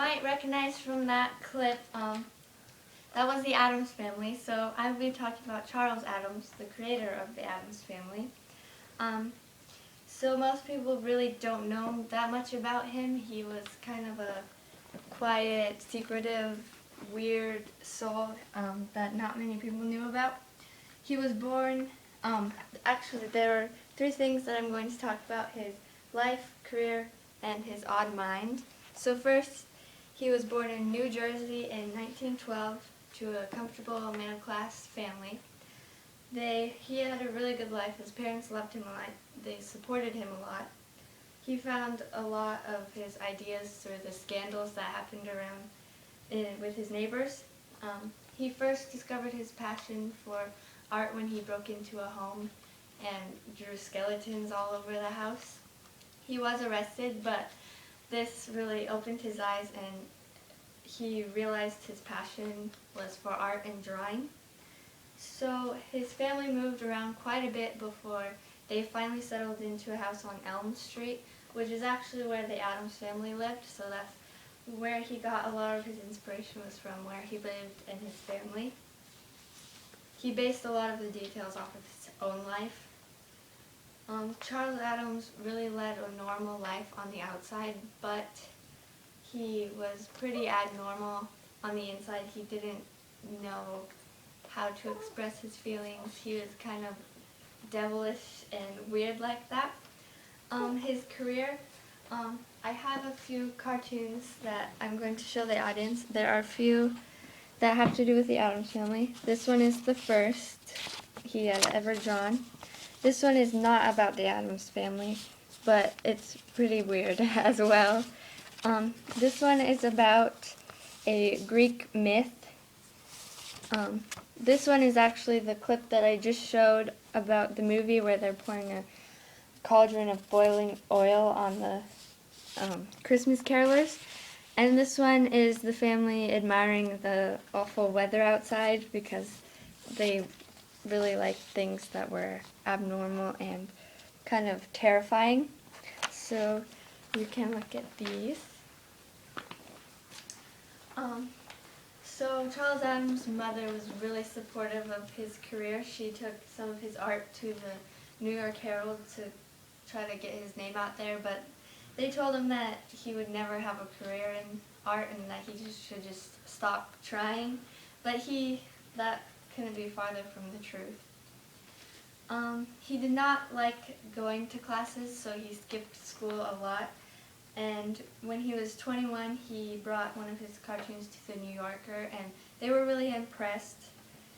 might recognize from that clip, that was the Addams Family. So I will be talking about Charles Addams, the creator of the Addams Family. So most people really don't know that much about him. He was kind of a quiet, secretive, weird soul that not many people knew about. He was born, actually there are three things that I'm going to talk about: his life, career, and his odd mind. So first, he was born in New Jersey in 1912 to a comfortable middle-class family. He had a really good life. His parents loved him a lot. They supported him a lot. He found a lot of his ideas through the scandals that happened around with his neighbors. He first discovered his passion for art when he broke into a home and drew skeletons all over the house. He was arrested, but this really opened his eyes, and he realized his passion was for art and drawing. So his family moved around quite a bit before they finally settled into a house on Elm Street, which is actually where the Addams family lived. So that's where he got a lot of his inspiration, was from where he lived and his family. He based a lot of the details off of his own life. Charles Addams really led a normal life on the outside, but he was pretty abnormal on the inside. He didn't know how to express his feelings. He was kind of devilish and weird like that. His career, I have a few cartoons that I'm going to show the audience. There are a few that have to do with the Addams Family. This one is the first he had ever drawn. This one is not about the Addams Family, but it's pretty weird as well. This one is about a Greek myth. This one is actually the clip that I just showed about the movie where they're pouring a cauldron of boiling oil on the Christmas carolers. And this one is the family admiring the awful weather outside because they really liked things that were abnormal and kind of terrifying. So you can look at these. So Charles Addams' mother was really supportive of his career. She took some of his art to the New York Herald to try to get his name out there, but they told him that he would never have a career in art and that he should just stop trying. But that couldn't be farther from the truth. He did not like going to classes, so he skipped school a lot. And when he was 21, he brought one of his cartoons to the New Yorker, and they were really impressed.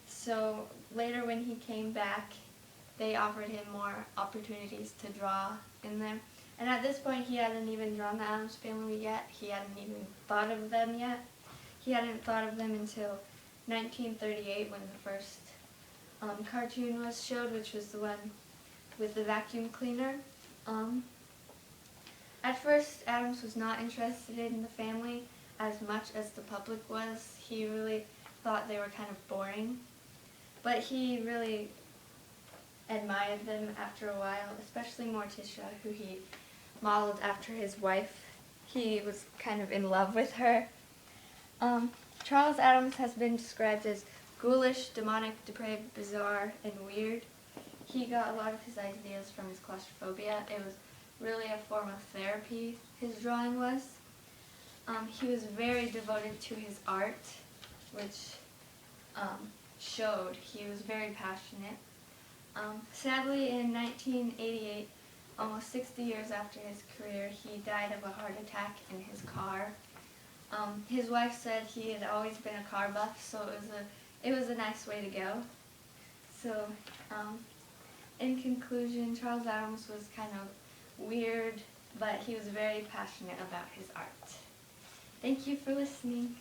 So later when he came back, they offered him more opportunities to draw in there. And at this point, he hadn't even drawn the Addams Family yet. He hadn't even thought of them yet. He hadn't thought of them until 1938 when the first cartoon was showed, which was the one with the vacuum cleaner. At first, Addams was not interested in the family as much as the public was. He really thought they were kind of boring. But he really admired them after a while, especially Morticia, who he modeled after his wife. He was kind of in love with her. Charles Addams has been described as ghoulish, demonic, depraved, bizarre, and weird. He got a lot of his ideas from his claustrophobia. It was really a form of therapy, his drawing was. He was very devoted to his art, which showed. He was very passionate. Sadly, in 1988, almost 60 years after his career, he died of a heart attack in his car. His wife said he had always been a car buff, so it was a nice way to go. So, in conclusion, Charles Addams was kind of weird, but he was very passionate about his art. Thank you for listening.